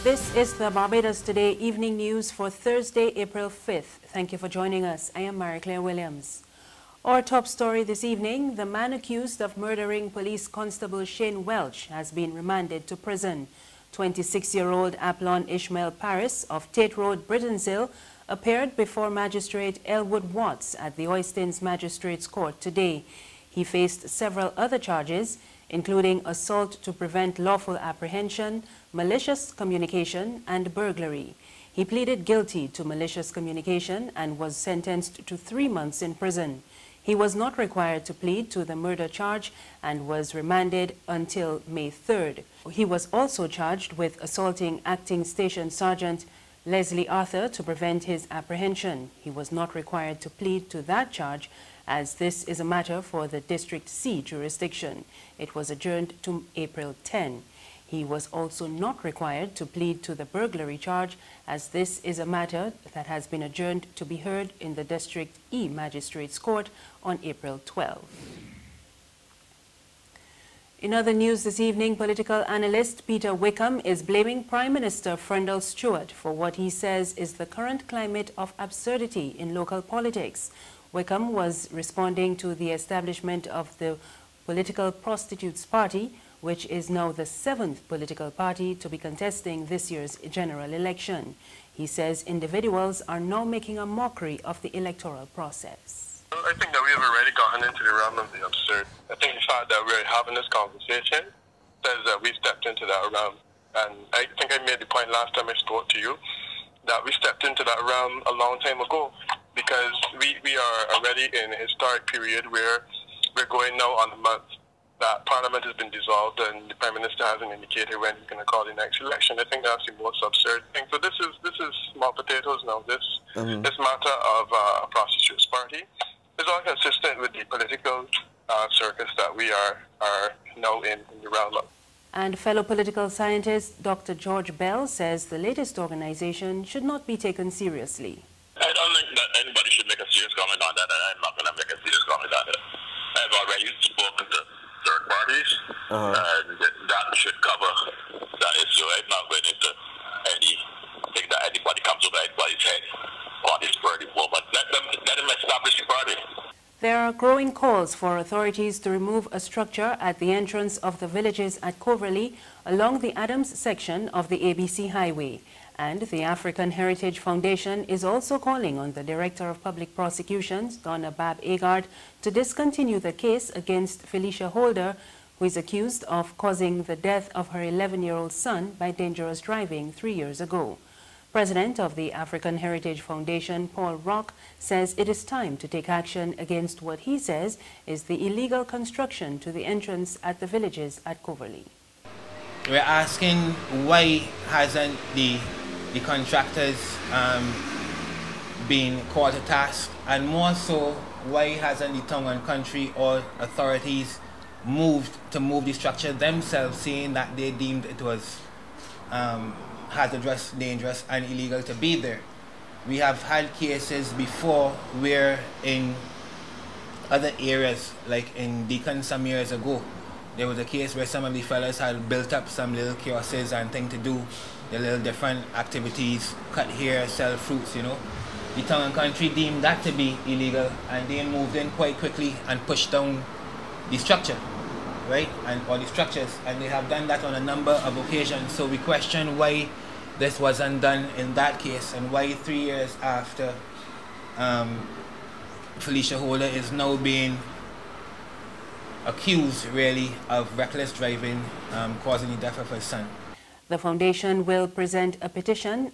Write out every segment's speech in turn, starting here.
This is the Barbados Today evening news for Thursday, April 5th. Thank you for joining us. I am Mary Claire Williams. Our top story this evening, the man accused of murdering police constable Shane Welch has been remanded to prison. 26-year-old Aplon Ishmael Paris of Tate Road, Britonsville, appeared before Magistrate Elwood Watts at the Oistins Magistrates Court today. He faced several other charges, including assault to prevent lawful apprehension, malicious communication, and burglary. He pleaded guilty to malicious communication and was sentenced to 3 months in prison. He was not required to plead to the murder charge and was remanded until May 3rd. He was also charged with assaulting Acting Station Sergeant Leslie Arthur to prevent his apprehension. He was not required to plead to that charge, as this is a matter for the District C jurisdiction. It was adjourned to April 10. He was also not required to plead to the burglary charge, as this is a matter that has been adjourned to be heard in the District E Magistrates Court on April 12. In other news this evening, political analyst Peter Wickham is blaming Prime Minister Freundel Stuart for what he says is the current climate of absurdity in local politics. Wickham was responding to the establishment of the Political Prostitutes Party, which is now the 7th political party to be contesting this year's general election. He says individuals are now making a mockery of the electoral process. I think that we have already gotten into the realm of the absurd. I think the fact that we're having this conversation says that we've stepped into that realm. And I think I made the point last time I spoke to you that we stepped into that realm a long time ago, because we are already in a historic period where we're going now on a month that Parliament has been dissolved and the Prime Minister hasn't indicated when he's going to call the next election. I think that's the most absurd thing. So this is small potatoes now. This matter of a prostitutes party is all consistent with the political circus that we are now in the realm of. And fellow political scientist Dr. George Bell says the latest organization should not be taken seriously. I don't think that anybody should make a serious comment on that, and I'm not going to make a serious comment on it. I've already spoken to third parties, and that should cover that issue. I'm not going into anything that anybody comes over anybody's head on this very moment. Let them establish the party. There are growing calls for authorities to remove a structure at the entrance of the villages at Coverley along the Adams section of the ABC Highway. And the African Heritage Foundation is also calling on the Director of Public Prosecutions, Donna Bab Agard, to discontinue the case against Felicia Holder, who is accused of causing the death of her 11-year-old son by dangerous driving 3 years ago. President of the African Heritage Foundation, Paul Rock, says it is time to take action against what he says is the illegal construction to the entrance at the villages at Coverley. We're asking why hasn't the contractors been called to task, and more so, why hasn't the Town and Country or authorities moved the structure themselves, saying that they deemed it was hazardous, dangerous, and illegal to be there. We have had cases before where in other areas, like in Deacon some years ago, there was a case where some of the fellas had built up some little kiosks and things to do, the little different activities, cut hair, sell fruits, you know. The Town and Country deemed that to be illegal, and they moved in quite quickly and pushed down the structure, right? Or the structures, and they have done that on a number of occasions. So we question why this wasn't done in that case, and why 3 years after Felicia Holder is now being accused, really, of reckless driving, causing the death of her son. The foundation will present a petition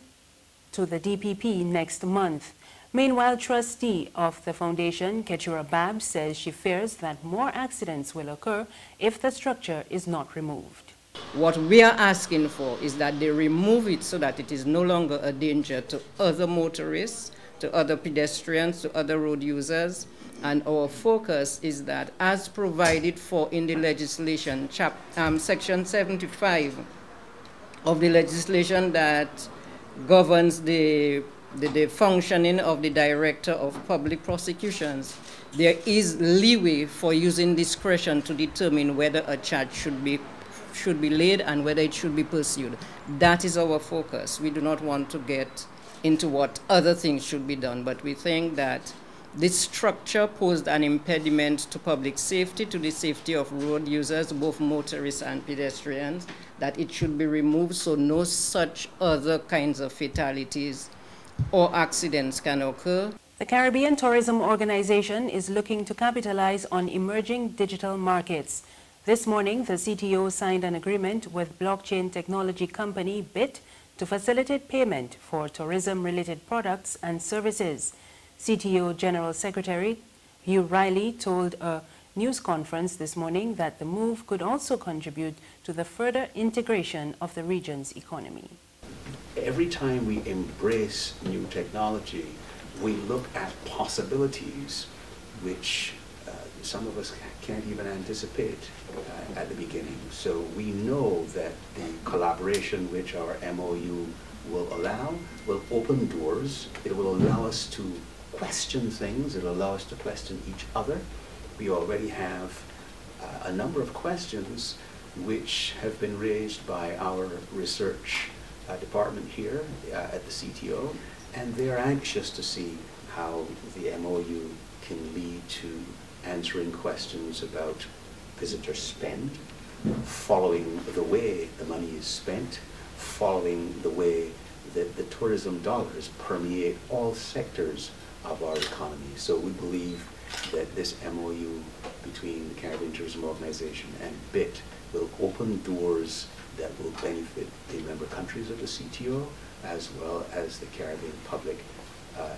to the DPP next month. Meanwhile, trustee of the foundation, Keturah Bab, says she fears that more accidents will occur if the structure is not removed. What we are asking for is that they remove it so that it is no longer a danger to other motorists, to other pedestrians, to other road users. And our focus is that, as provided for in the legislation, Section 75 of the legislation that governs the functioning of the Director of Public Prosecutions, there is leeway for using discretion to determine whether a charge should be should be laid and whether it should be pursued. That is our focus. We do not want to get into what other things should be done, but we think that this structure posed an impediment to public safety, to the safety of road users, both motorists and pedestrians, that it should be removed so no such other kinds of fatalities or accidents can occur. The Caribbean Tourism Organization is looking to capitalize on emerging digital markets. This morning, the CTO signed an agreement with blockchain technology company BIT to facilitate payment for tourism-related products and services. CTO General Secretary Hugh Riley told a news conference this morning that the move could also contribute to the further integration of the region's economy. Every time we embrace new technology, we look at possibilities which some of us can't even anticipate at the beginning. So we know that the collaboration which our MOU will allow will open doors. It will allow us to question things. It will allow us to question each other. We already have a number of questions which have been raised by our research department here at the CTO, and they're anxious to see how the MOU can lead to answering questions about visitor spend, following the way the money is spent, following the way that the tourism dollars permeate all sectors of our economy. So we believe that this MOU between the Caribbean Tourism Organization and BIT will open doors that will benefit the member countries of the CTO as well as the Caribbean public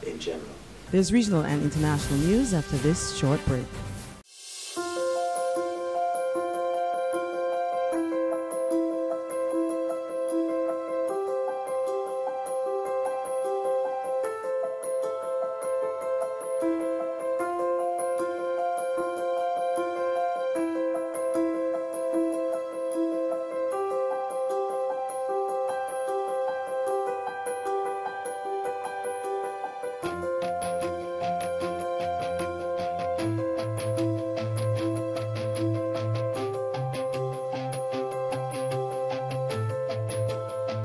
in general. There's regional and international news after this short break.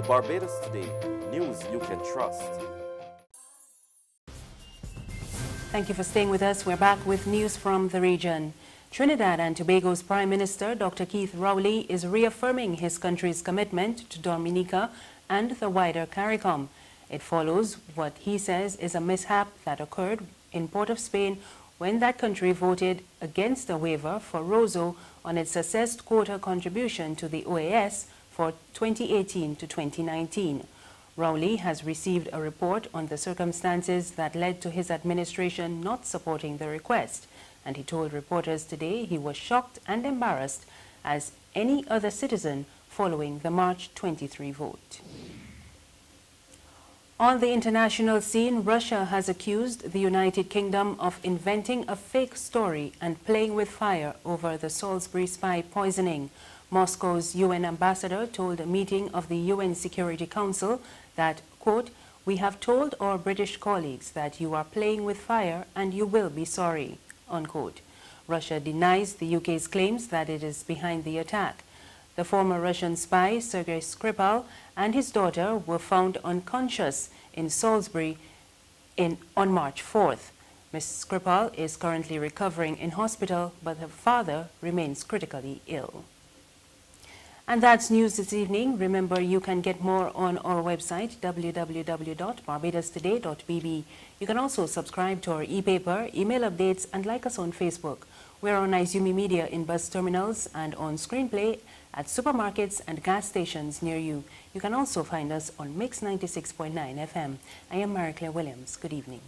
Barbados Today, news you can trust. Thank you for staying with us. We're back with news from the region. Trinidad and Tobago's Prime Minister, Dr. Keith Rowley, is reaffirming his country's commitment to Dominica and the wider CARICOM. It follows what he says is a mishap that occurred in Port of Spain when that country voted against a waiver for Roseau on its assessed quota contribution to the OAS for 2018 to 2019. Rowley has received a report on the circumstances that led to his administration not supporting the request, and he told reporters today he was shocked and embarrassed as any other citizen following the March 23 vote. On the international scene, Russia has accused the United Kingdom of inventing a fake story and playing with fire over the Salisbury spy poisoning. Moscow's UN ambassador told a meeting of the UN Security Council that, quote, "We have told our British colleagues that you are playing with fire and you will be sorry," unquote. Russia denies the UK's claims that it is behind the attack. The former Russian spy, Sergei Skripal, and his daughter were found unconscious in Salisbury on March 4th. Ms. Skripal is currently recovering in hospital, but her father remains critically ill. And that's news this evening. Remember, you can get more on our website, www.barbadostoday.bb. You can also subscribe to our e-paper, email updates, and like us on Facebook. We're on Izumi Media in bus terminals and on Screenplay at supermarkets and gas stations near you. You can also find us on Mix 96.9 FM. I am Mary Claire Williams. Good evening.